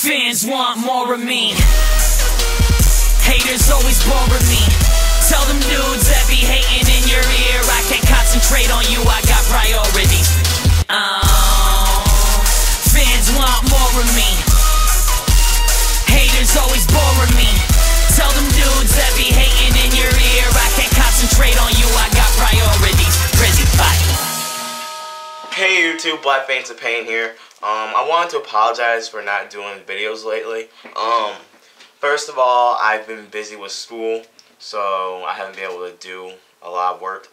Fans want more of me. Haters always boring me. Tell them dudes that be hating in your ear, I can't concentrate on you, I got priorities. Fans want more of me. Haters always boring me. Tell them dudes that be hating in your ear, I can't concentrate on you, I got priorities. Crazy, bye. Hey YouTube, Black Veins of Pain here. I wanted to apologize for not doing videos lately. First of all, I've been busy with school, so I haven't been able to do a lot of work.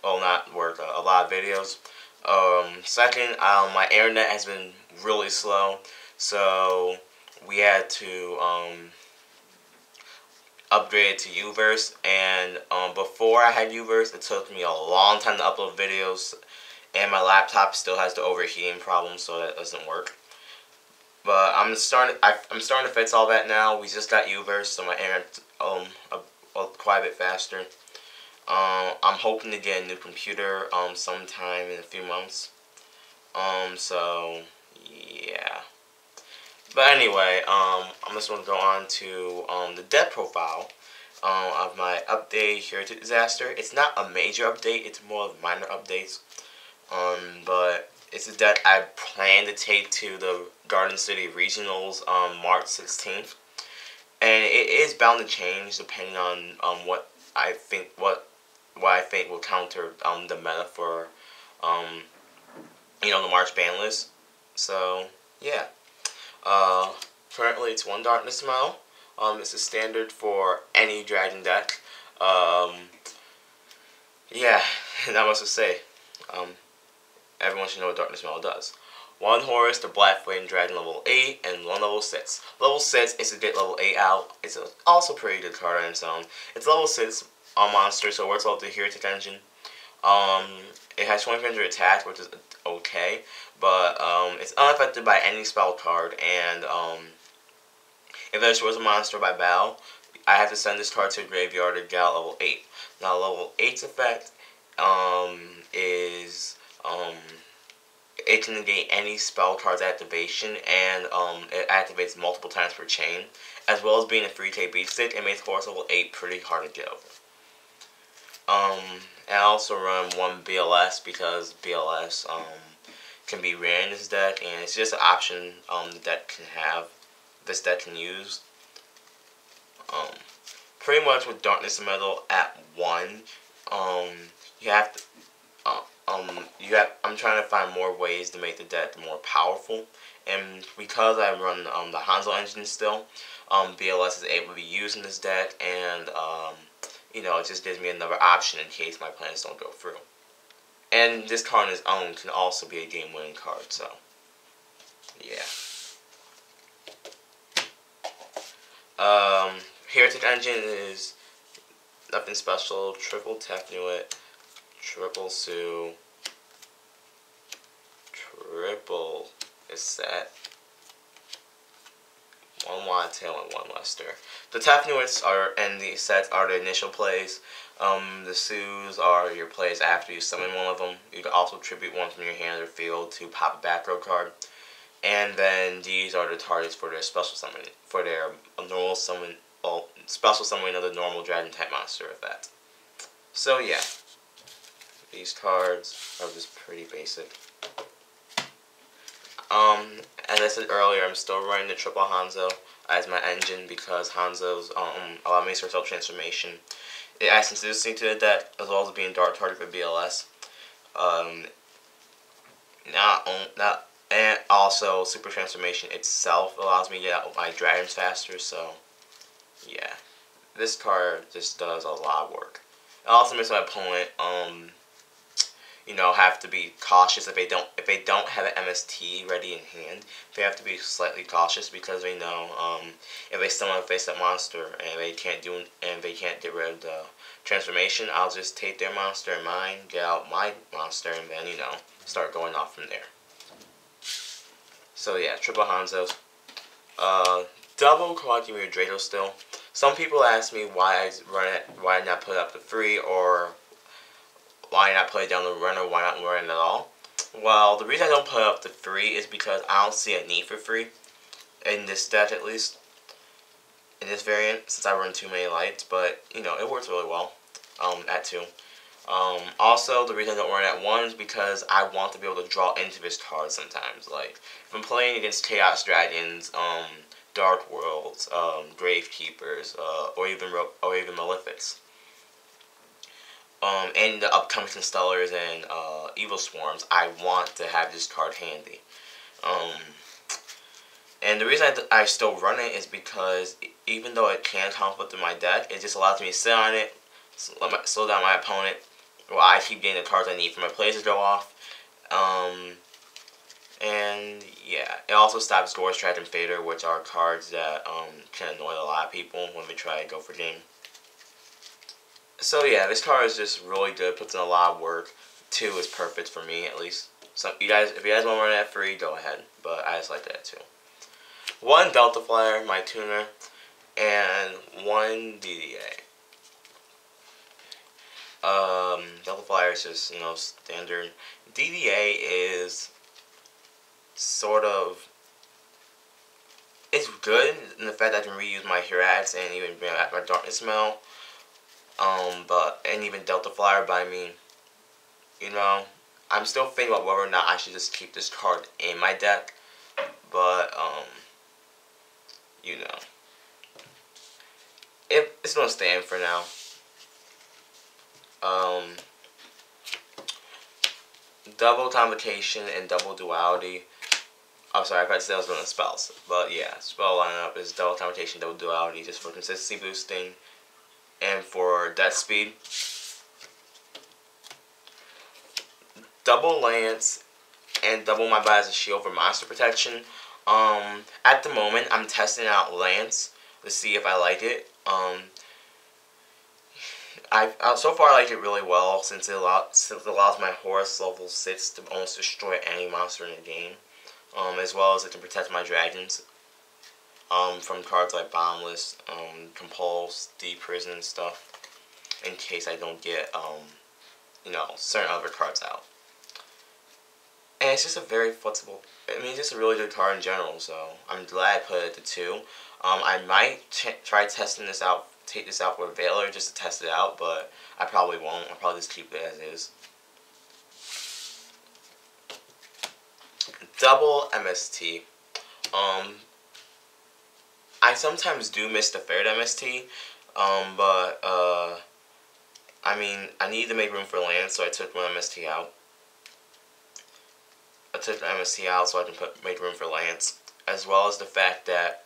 Well, not work, a lot of videos. Second, my internet has been really slow, so we had to upgrade it to Uverse. And before I had Uverse, it took me a long time to upload videos, and my laptop still has the overheating problem, so that doesn't work. But I'm starting to fix all that now. We just got Uverse, so my internet quite a bit faster. I'm hoping to get a new computer sometime in a few months. So yeah. But anyway, I'm just going to go on to the debt profile of my update Hieratic disaster. It's not a major update; it's more of minor updates. But it's a debt I plan to take to the Garden City Regionals on March 16th, and it is bound to change depending on what I think will counter the meta for the March ban list. So yeah, currently it's 1 Darkness Smell. It's a standard for any dragon deck. Yeah, not much to say. Everyone should know what Darkness Smell does. 1 Horus, the Black Flame Dragon level 8, and 1 level 6. Level 6 is to get level 8 out. It's also a pretty good card on its own. It's level 6 monster, so it works off the Hieratic engine. It has 2500 attack, which is okay, but it's unaffected by any spell card, and if it destroys a monster by battle, I have to send this card to the graveyard to get out level 8. Now, level 8's effect is it can negate any spell card's activation, and it activates multiple times per chain. As well as being a 3K beat stick, it makes Horus level 8 pretty hard to get over. I also run 1 BLS because BLS can be rare in this deck, and it's just an option this deck can use. Pretty much with Darkness Metal at 1, you have to I'm trying to find more ways to make the deck more powerful, and because I run the Hanzo engine still, BLS is able to be used in this deck, and it just gives me another option in case my plans don't go through. And this card on its own can also be a game-winning card, so yeah. Hieratic engine is nothing special. Triple Technuit, triple Sue, triple is set, 1 Wildtail and 1 Lester. The Technuits and the sets are the initial plays. The Sues are your plays after you summon one of them. You can also tribute one from your hand or field to pop a back row card. And then these are the targets for their special summon, for their normal summon, special summoning of the normal dragon type monster effect. So yeah. These cards are just pretty basic. As I said earlier, I'm still running the triple Hanzo as my engine because Hanzo's allow me to self transformation. It adds consistency to the deck as well as being dark target for BLS. And also super transformation itself allows me to get out my dragons faster. So yeah, this card just does a lot of work. It also makes my opponent have to be cautious if they don't have an MST ready in hand. They have to be slightly cautious because they know if they still want to face that monster and they can't get rid of the transformation, I'll just take their monster in mine, get out my monster, and then start going off from there. So yeah, triple Hanzos. Double Quadrimir Drado still. Some people ask me why I not put it up to 3, or why not play it down the run, or why not run it at all. Well, the reason I don't put it up to 3 is because I don't see a need for 3. in this deck at least, in this variant, since I run too many lights, but you know, it works really well at 2. Also, the reason I don't run at 1 is because I want to be able to draw into this card sometimes. Like, if I'm playing against Chaos Dragons, Dark Worlds, Gravekeepers, or even Malefics, and the upcoming Stellars and Evil Swarms, I want to have this card handy. And the reason I still run it is because even though it can conflict with my deck, it just allows me to sit on it, slow down my opponent, while I keep getting the cards I need for my plays to go off. And yeah, it also stops Gorge Track and Fader, which are cards that can annoy a lot of people when they try to go for game. So yeah, this card is just really good, puts in a lot of work. 2 is perfect for me, at least. So if you guys want to run it at 3, go ahead, but I just like that at 2. 1 Delta Flyer, my tuner, and 1 DDA. Delta Flyer is just, you know, standard. DDA is sort of, it's good in the fact that I can reuse my Hieratics and even bring back my Darkness Smell, and even Delta Flyer, but I mean, you know, I'm still thinking about whether or not I should just keep this card in my deck, but, you know, it's gonna stand for now. Double Convocation and Double Duality. I'm sorry, I forgot to say I was doing the spells. But yeah, spell lineup is Double Convocation, Double Duality, just for consistency boosting and for death speed. Double Lance and double my body as a shield for monster protection. At the moment, I'm testing out Lance to see if I like it. So far I like it really well since it allows my Horus level 6 to almost destroy any monster in the game, as well as it can protect my dragons from cards like Boundless, Compulse, Deprison, and stuff, in case I don't get you know, certain other cards out. And it's just a very flexible, I mean, it's just a really good card in general, so I'm glad I put it at 2. I might try testing this out, take this out with Valor just to test it out, but I probably won't. I'll probably just keep it as is. Double MST. I sometimes do miss the third MST, but I mean, I need to make room for Lance, so I took one MST out. I took the MST out so I can make room for Lance, as well as the fact that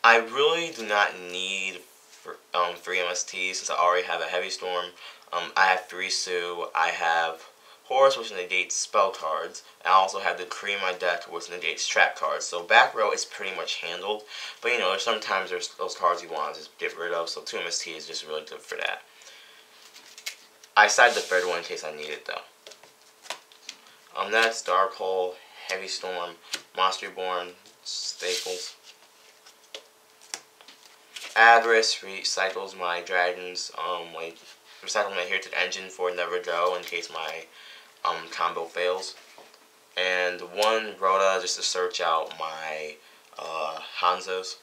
I really do not need 3 MSTs since I already have a Heavy Storm. I have 3 Sue, I have Horus, which negates spell cards, and I also have the Decree in my deck, which negates trap cards. So back row is pretty much handled, but you know, sometimes there's those cards you want to just get rid of, so 2 MST is just really good for that. I decided the third one in case I need it though. That's Dark Hole, Heavy Storm, Monster Reborn, Staples. Avarice recycles my dragons, like recycle my Hieratic engine for Never Go in case my combo fails. And 1 Rhoda just to search out my Hanzos.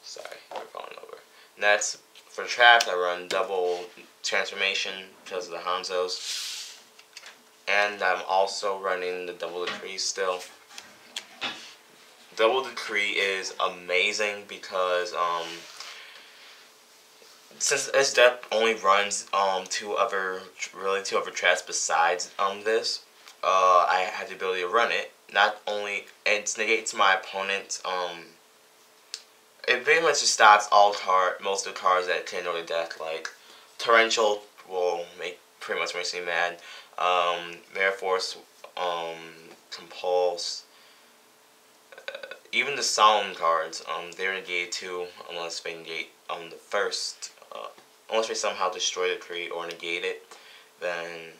Sorry, we're going over. Next, for traps, I run double transformation because of the Hanzos. And I'm also running the double decree still. Double Decree is amazing because since this deck only runs 2 other traps besides this, I have the ability to run it. Not only it negates my opponent's it pretty much just stops most of the cards that can annoy the deck, like Torrential will pretty much makes me mad. Mirror Force, Compulse. Even the Solemn cards, they're negated too, unless they negate the first, unless they somehow destroy the Decree or negate it, then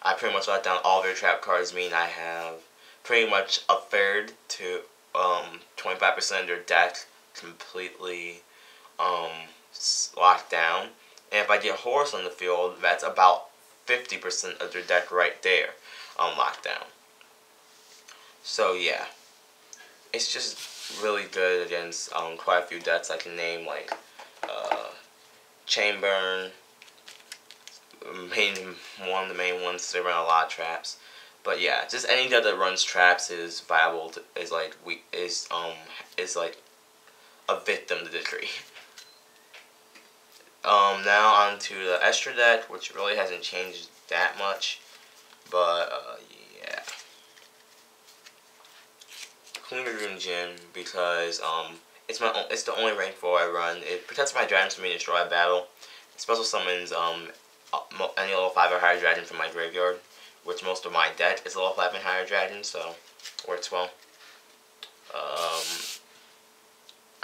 I pretty much let down all their trap cards, meaning I have pretty much a third to 25% of their deck completely locked down. And if I get Horus on the field, that's about 50% of their deck right there on lockdown. So yeah, it's just really good against quite a few decks I can name, like Chainburn, one of the main ones. They run a lot of traps. But yeah, just any deck that runs traps is viable. Is like a victim to the decree. Now on to the extra deck, which really hasn't changed that much. But yeah, Queen of Dream Gym, because it's the only rank 4 I run. It protects my dragons from being destroyed by battle. It special summons any level 5 or higher dragon from my graveyard, which most of my deck is level 5 and higher dragon, so works well.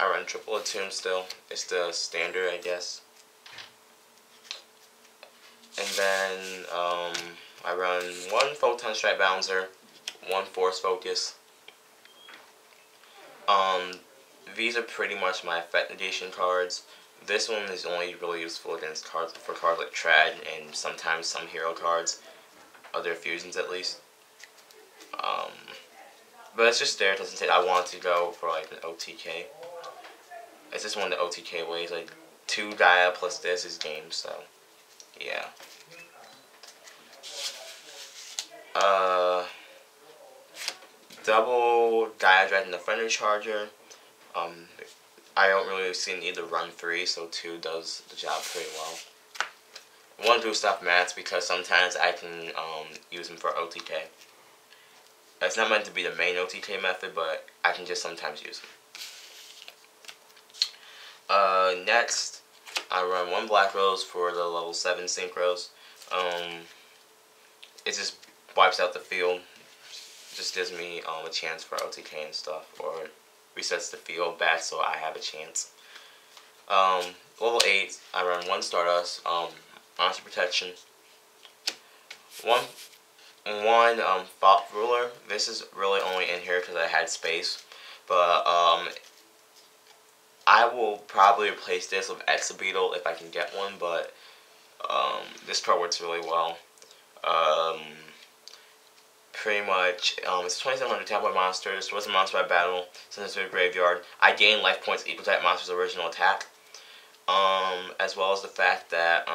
I run triple attune still. It's the standard, I guess. And then I run 1 Photon Strike Bouncer, 1 Force Focus. These are pretty much my effect negation cards. This one is only really useful against cards like Trad and sometimes some hero cards, other fusions at least. But it's just there. It doesn't say I want to go for like an OTK. It's just one of the OTK ways. Like 2 Gaia plus this is game. So yeah. Double Gaia Dragon Defender Charger. I don't really see a need to run 3, so 2 does the job pretty well. 1 boost off mats because sometimes I can use them for OTK. It's not meant to be the main OTK method, but I can just sometimes use them. Next, I run 1 Black Rose for the level 7 Synchros. It just wipes out the field. Just gives me a chance for OTK and stuff, or resets the field back so I have a chance. Level 8, I run 1 Stardust, Monster Protection. One Thought Ruler. This is really only in here because I had space, but I will probably replace this with Exabeetle if I can get one, but this card works really well. Pretty much, it's 2700 tablet monsters, was a monster by battle, sends it to a graveyard. I gain life points equal to that monster's original attack. As well as the fact that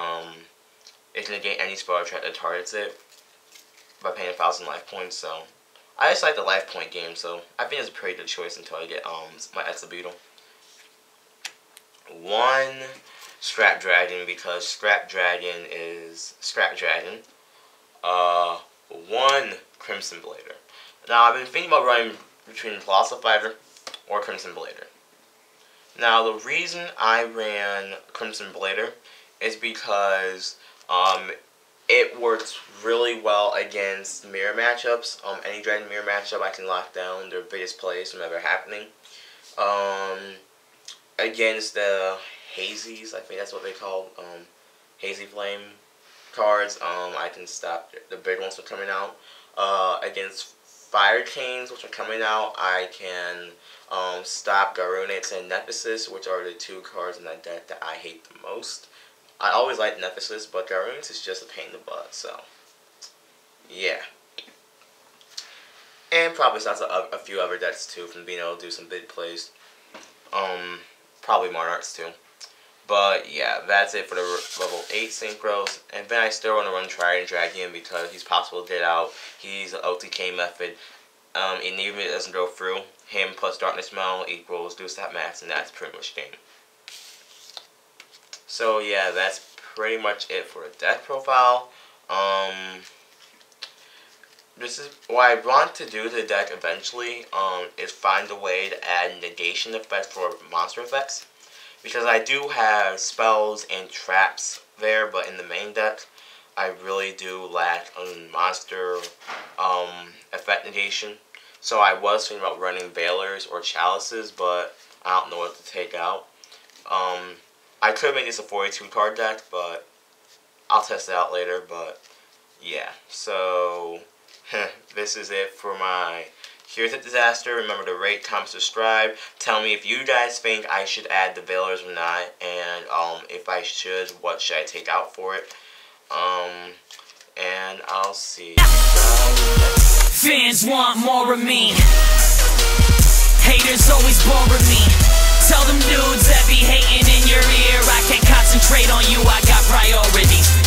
it can negate any spell or trap that targets it by paying 1,000 life points. So I just like the life point game, so I think it's a pretty good choice until I get my Exabeetle. 1 Scrap Dragon, because Scrap Dragon is Scrap Dragon. 1 Crimson Blader. Now, I've been thinking about running between Colossal Fighter or Crimson Blader. Now, the reason I ran Crimson Blader is because it works really well against mirror matchups. Any Dragon mirror matchup I can lock down their biggest plays from ever happening. Against the Hazies, I think that's what they call Hazy Flame cards, I can stop the big ones from coming out. Against Fire Canes, which are coming out, I can stop Garunix and Nephesis, which are the 2 cards in that deck that I hate the most. I always like Nephesis, but Garunix is just a pain in the butt, so yeah. And probably stops a few other decks too from being able to do some big plays. Probably Monarchs too. But yeah, that's it for the level 8 Synchros. And then I still want to run Trident Dragon because he's possible to get out. He's an OTK method. And even if it doesn't go through, him plus Darkness Metal equals do stop max, and that's pretty much game. So yeah, that's pretty much it for the deck profile. This is what I want to do to the deck eventually, is find a way to add negation effects for monster effects. Because I do have spells and traps there, but in the main deck, I really do lack a monster effect negation. So I was thinking about running Veilers or Chalices, but I don't know what to take out. I could make this a 42 card deck, but I'll test it out later. But yeah, so this is it for my Hieratic Disaster. Remember to rate, comment, subscribe. Tell me if you guys think I should add the Veilers or not, and if I should, what should I take out for it. I'll see. Fans want more of me. Haters always boring me. Tell them dudes that be hating in your ear, I can't concentrate on you, I got priorities.